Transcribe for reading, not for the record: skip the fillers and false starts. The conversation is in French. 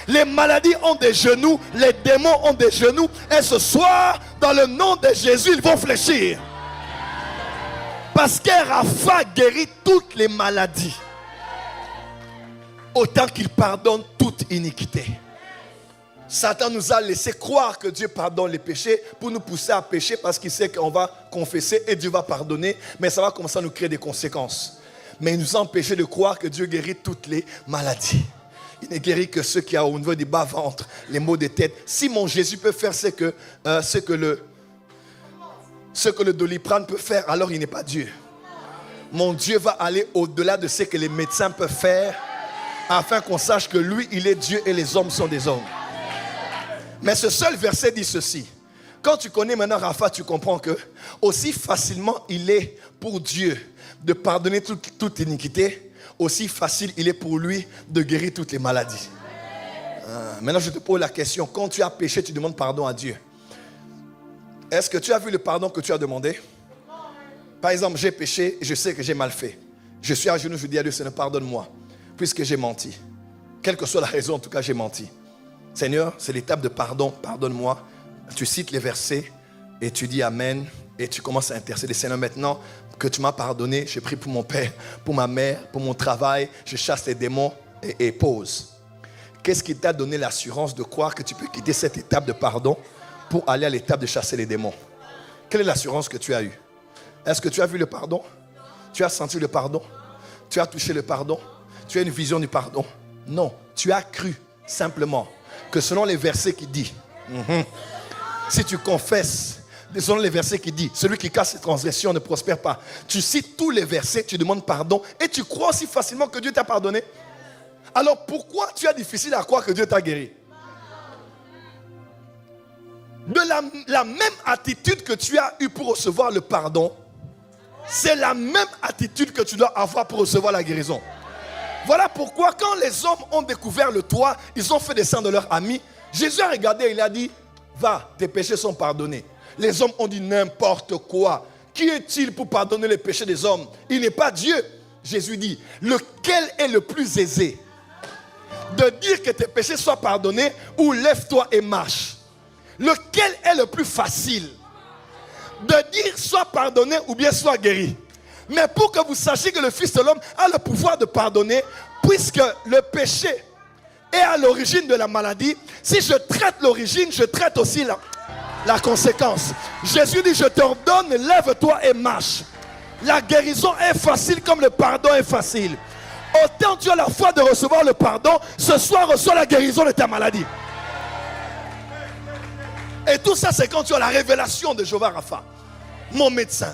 Les maladies ont des genoux, les démons ont des genoux. Et ce soir, dans le nom de Jésus, ils vont fléchir. Parce que Rapha guérit toutes les maladies. Autant qu'il pardonne toute iniquité. Satan nous a laissé croire que Dieu pardonne les péchés pour nous pousser à pécher parce qu'il sait qu'on va confesser et Dieu va pardonner. Mais ça va commencer à nous créer des conséquences. Mais il nous a empêché de croire que Dieu guérit toutes les maladies. Il ne guérit que ceux qui ont au niveau du bas-ventre, les maux de tête. Si mon Jésus peut faire ce que le Doliprane peut faire, alors il n'est pas Dieu. Mon Dieu va aller au-delà de ce que les médecins peuvent faire afin qu'on sache que lui, il est Dieu et les hommes sont des hommes. Mais ce seul verset dit ceci. Quand tu connais maintenant Rapha, tu comprends que aussi facilement il est pour Dieu de pardonner toute iniquité, aussi facile il est pour lui de guérir toutes les maladies. Maintenant je te pose la question, quand tu as péché, tu demandes pardon à Dieu. Est-ce que tu as vu le pardon que tu as demandé? Par exemple, j'ai péché, je sais que j'ai mal fait. Je suis à genoux, je dis à Dieu, Seigneur, pardonne-moi, puisque j'ai menti. Quelle que soit la raison, en tout cas, j'ai menti. Seigneur, c'est l'étape de pardon, pardonne-moi. Tu cites les versets et tu dis Amen et tu commences à intercéder. Seigneur, maintenant que tu m'as pardonné, je prie pour mon père, pour ma mère, pour mon travail, je chasse les démons et pause. Qu'est-ce qui t'a donné l'assurance de croire que tu peux quitter cette étape de pardon pour aller à l'étape de chasser les démons? Quelle est l'assurance que tu as eue? Est-ce que tu as vu le pardon? Tu as senti le pardon? Tu as touché le pardon? Tu as une vision du pardon? Non, tu as cru simplement que selon les versets qui disent, si tu confesses, selon les versets qui disent, celui qui casse ses transgressions ne prospère pas. Tu cites tous les versets, tu demandes pardon et tu crois aussi facilement que Dieu t'a pardonné. Alors pourquoi tu as difficile à croire que Dieu t'a guéri? De la même attitude que tu as eue pour recevoir le pardon, c'est la même attitude que tu dois avoir pour recevoir la guérison. Voilà pourquoi quand les hommes ont découvert le toit, ils ont fait descendre leurs amis. Jésus a regardé et il a dit, va, tes péchés sont pardonnés. Les hommes ont dit n'importe quoi. Qui est-il pour pardonner les péchés des hommes? Il n'est pas Dieu. Jésus dit, lequel est le plus aisé? De dire que tes péchés soient pardonnés ou lève-toi et marche? Lequel est le plus facile? De dire sois pardonné ou bien sois guéri. Mais pour que vous sachiez que le Fils de l'homme a le pouvoir de pardonner, puisque le péché est à l'origine de la maladie, si je traite l'origine, je traite aussi la conséquence. Jésus dit, je t'ordonne, lève-toi et marche. La guérison est facile comme le pardon est facile. Autant tu as la foi de recevoir le pardon, ce soir reçois la guérison de ta maladie. Et tout ça, c'est quand tu as la révélation de Jéhovah Rapha, mon médecin.